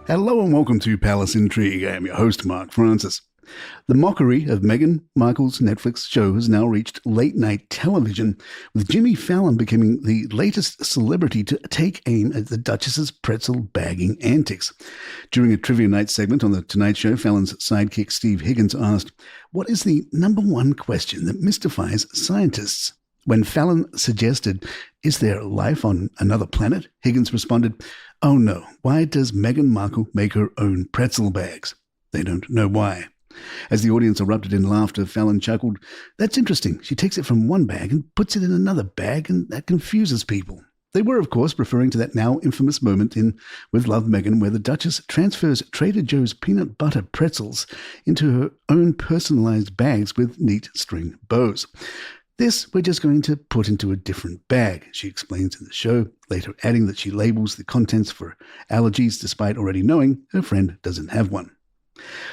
Hello and welcome to Palace Intrigue. I am your host, Mark Francis. The mockery of Meghan Markle's Netflix show has now reached late-night television, with Jimmy Fallon becoming the latest celebrity to take aim at the Duchess's pretzel-bagging antics. During a trivia night segment on The Tonight Show, Fallon's sidekick Steve Higgins asked, "What is the number one question that mystifies scientists?" When Fallon suggested, "Is there life on another planet?" Higgins responded, "Oh no, why does Meghan Markle make her own pretzel bags?" They don't know why. As the audience erupted in laughter, Fallon chuckled, "That's interesting. She takes it from one bag and puts it in another bag, and that confuses people." They were, of course, referring to that now infamous moment in With Love, Meghan, where the Duchess transfers Trader Joe's peanut butter pretzels into her own personalized bags with neat string bows. "This we're just going to put into a different bag," she explains in the show, later adding that she labels the contents for allergies despite already knowing her friend doesn't have one.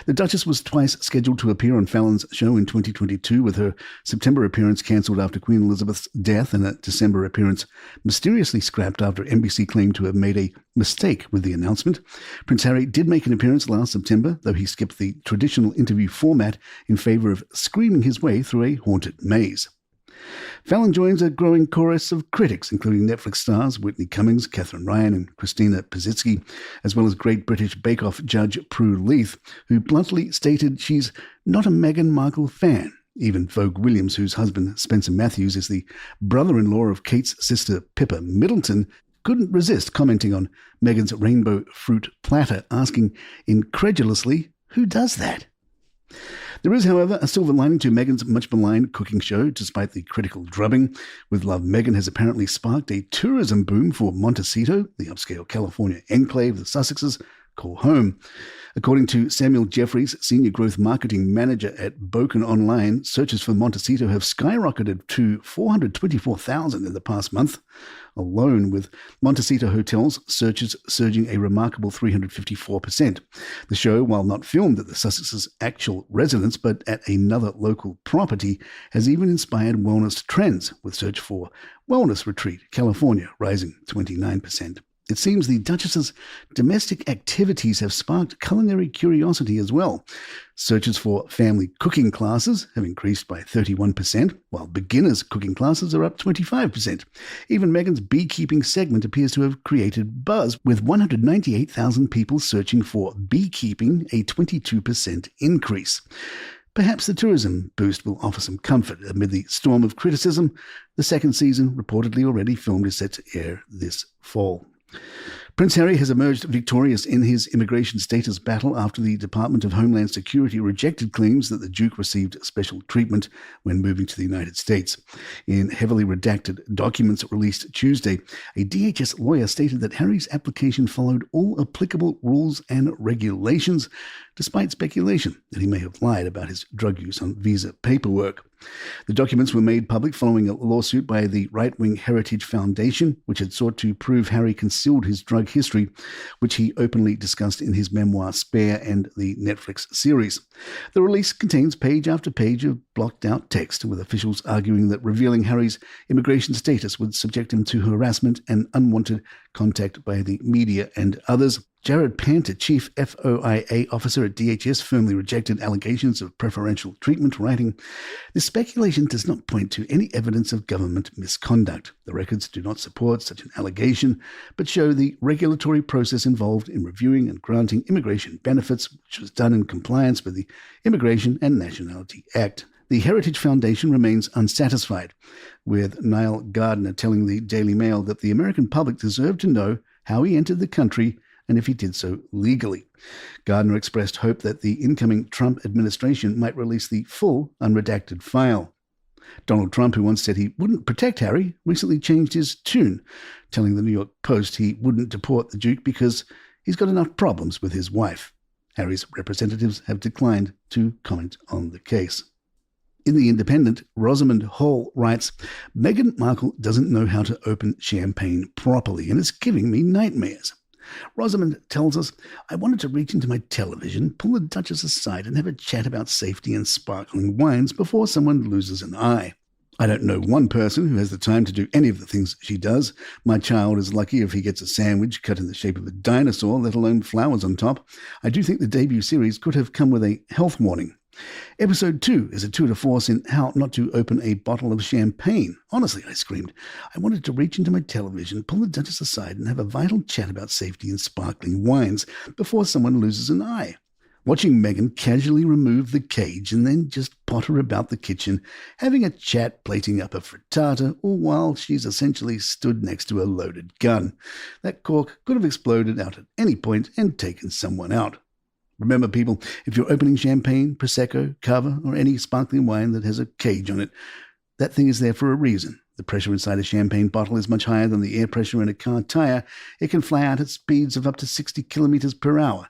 The Duchess was twice scheduled to appear on Fallon's show in 2022, with her September appearance cancelled after Queen Elizabeth's death and a December appearance mysteriously scrapped after NBC claimed to have made a mistake with the announcement. Prince Harry did make an appearance last September, though he skipped the traditional interview format in favour of screaming his way through a haunted maze. Fallon joins a growing chorus of critics, including Netflix stars Whitney Cummings, Catherine Ryan and Christina Pazitsky, as well as Great British Bake Off judge Prue Leith, who bluntly stated she's not a Meghan Markle fan. Even Vogue Williams, whose husband Spencer Matthews is the brother-in-law of Kate's sister Pippa Middleton, couldn't resist commenting on Meghan's rainbow fruit platter, asking incredulously, "Who does that?" There is, however, a silver lining to Meghan's much-maligned cooking show, despite the critical drubbing. With Love, Meghan has apparently sparked a tourism boom for Montecito, the upscale California enclave the Sussexes call home. According to Samuel Jeffries, Senior Growth Marketing Manager at Boken Online, searches for Montecito have skyrocketed to 424,000 in the past month alone, with Montecito hotels searches surging a remarkable 354%. The show, while not filmed at the Sussexes' actual residence but at another local property, has even inspired wellness trends, with search for Wellness Retreat California rising 29%. It seems the Duchess's domestic activities have sparked culinary curiosity as well. Searches for family cooking classes have increased by 31%, while beginners cooking classes are up 25%. Even Meghan's beekeeping segment appears to have created buzz, with 198,000 people searching for beekeeping, a 22% increase. Perhaps the tourism boost will offer some comfort amid the storm of criticism. The second season, reportedly already filmed, is set to air this fall. Prince Harry has emerged victorious in his immigration status battle after the Department of Homeland Security rejected claims that the Duke received special treatment when moving to the United States. In heavily redacted documents released Tuesday, a DHS lawyer stated that Harry's application followed all applicable rules and regulations, despite speculation that he may have lied about his drug use on visa paperwork. The documents were made public following a lawsuit by the right-wing Heritage Foundation, which had sought to prove Harry concealed his drug history, which he openly discussed in his memoir Spare and the Netflix series. The release contains page after page of blocked-out text, with officials arguing that revealing Harry's immigration status would subject him to harassment and unwanted contact by the media and others. Jared Panter, chief FOIA officer at DHS, firmly rejected allegations of preferential treatment, writing, "This speculation does not point to any evidence of government misconduct. The records do not support such an allegation, but show the regulatory process involved in reviewing and granting immigration benefits, which was done in compliance with the Immigration and Nationality Act." The Heritage Foundation remains unsatisfied, with Niall Gardner telling the Daily Mail that the American public deserve to know how he entered the country and if he did so legally. Gardner expressed hope that the incoming Trump administration might release the full unredacted file. Donald Trump, who once said he wouldn't protect Harry, recently changed his tune, telling the New York Post he wouldn't deport the Duke because he's got enough problems with his wife. Harry's representatives have declined to comment on the case. In The Independent, Rosamund Hall writes, "Meghan Markle doesn't know how to open champagne properly, and it's giving me nightmares." Rosamund tells us, "I wanted to reach into my television, pull the Duchess aside and have a chat about safety and sparkling wines before someone loses an eye." I don't know one person who has the time to do any of the things she does. My child is lucky if he gets a sandwich cut in the shape of a dinosaur, let alone flowers on top. I do think the debut series could have come with a health warning. Episode 2 is a tour de force in how not to open a bottle of champagne. Honestly, I screamed. I wanted to reach into my television, pull the Duchess aside, and have a vital chat about safety in sparkling wines before someone loses an eye. Watching Meghan casually remove the cage and then just potter about the kitchen, having a chat, plating up a frittata, all while she's essentially stood next to a loaded gun. That cork could have exploded out at any point and taken someone out. Remember, people, if you're opening champagne, Prosecco, Cava, or any sparkling wine that has a cage on it, that thing is there for a reason. The pressure inside a champagne bottle is much higher than the air pressure in a car tire. It can fly out at speeds of up to 60 kilometers per hour.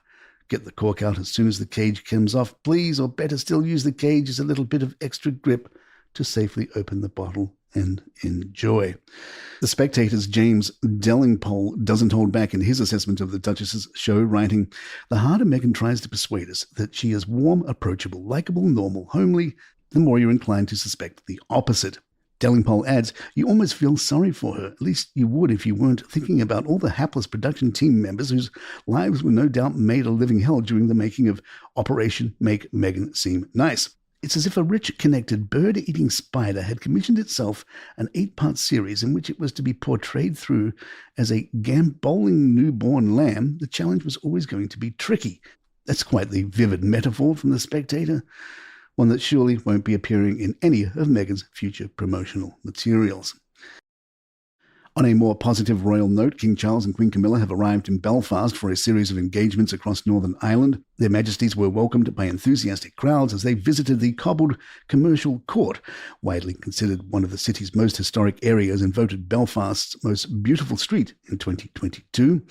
Get the cork out as soon as the cage comes off, please, or better still, use the cage as a little bit of extra grip to safely open the bottle and enjoy. The Spectator's James Delingpole doesn't hold back in his assessment of the Duchess's show, writing, "The harder Meghan tries to persuade us that she is warm, approachable, likable, normal, homely, the more you're inclined to suspect the opposite." Delingpole adds, "You almost feel sorry for her. At least you would if you weren't thinking about all the hapless production team members whose lives were no doubt made a living hell during the making of Operation Make Meghan Seem Nice. It's as if a rich, connected, bird-eating spider had commissioned itself an 8-part series in which it was to be portrayed through as a gamboling newborn lamb. The challenge was always going to be tricky." That's quite the vivid metaphor from The Spectator, one that surely won't be appearing in any of Meghan's future promotional materials. On a more positive royal note, King Charles and Queen Camilla have arrived in Belfast for a series of engagements across Northern Ireland. Their Majesties were welcomed by enthusiastic crowds as they visited the cobbled commercial court, widely considered one of the city's most historic areas and voted Belfast's most beautiful street in 2022.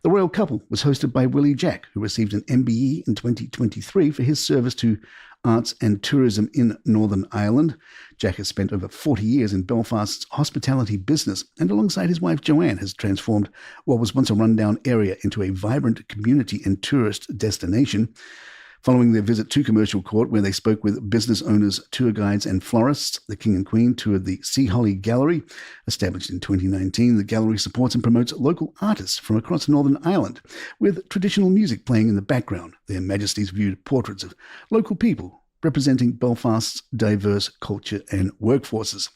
The royal couple was hosted by Willie Jack, who received an MBE in 2023 for his service to arts and tourism in Northern Ireland. Jack has spent over 40 years in Belfast's hospitality business and alongside his wife Joanne has transformed what was once a rundown area into a vibrant community and tourist destination. Following their visit to Commercial Court, where they spoke with business owners, tour guides and florists, the King and Queen toured the Sea Holly Gallery. Established in 2019, the gallery supports and promotes local artists from across Northern Ireland, with traditional music playing in the background. Their Majesties viewed portraits of local people representing Belfast's diverse culture and workforces.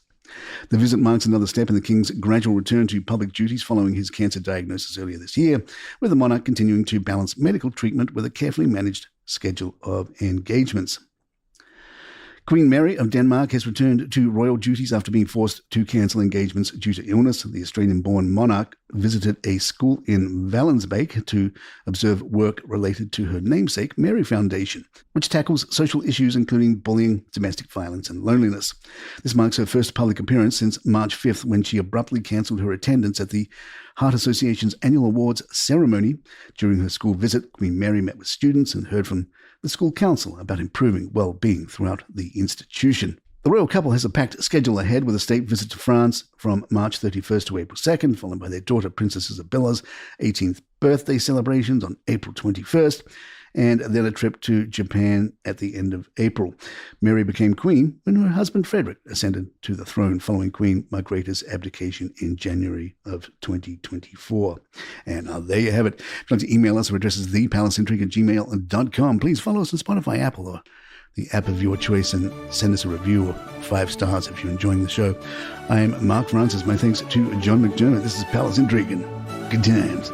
The visit marks another step in the King's gradual return to public duties following his cancer diagnosis earlier this year, with the monarch continuing to balance medical treatment with a carefully managed schedule of engagements. Queen Mary of Denmark has returned to royal duties after being forced to cancel engagements due to illness. The Australian-born monarch visited a school in Valensbeek to observe work related to her namesake Mary Foundation, which tackles social issues including bullying, domestic violence and loneliness. This marks her first public appearance since March 5th, when she abruptly cancelled her attendance at the Heart Association's annual awards ceremony. During her school visit, Queen Mary met with students and heard from the school council about improving well-being throughout the institution. The royal couple has a packed schedule ahead, with a state visit to France from March 31st to April 2nd, followed by their daughter Princess Isabella's 18th birthday celebrations on April 21st, and then a trip to Japan at the end of April. Mary became queen when her husband Frederick ascended to the throne following Queen Margrethe's abdication in January of 2024. And there you have it. If you'd like to email us, our address is thepalaceintrigue@gmail.com. Please follow us on Spotify, Apple, or the app of your choice, and send us a review of 5 stars if you're enjoying the show. I am Mark Francis. My thanks to John McDermott. This is Palace Intrigue, and good times.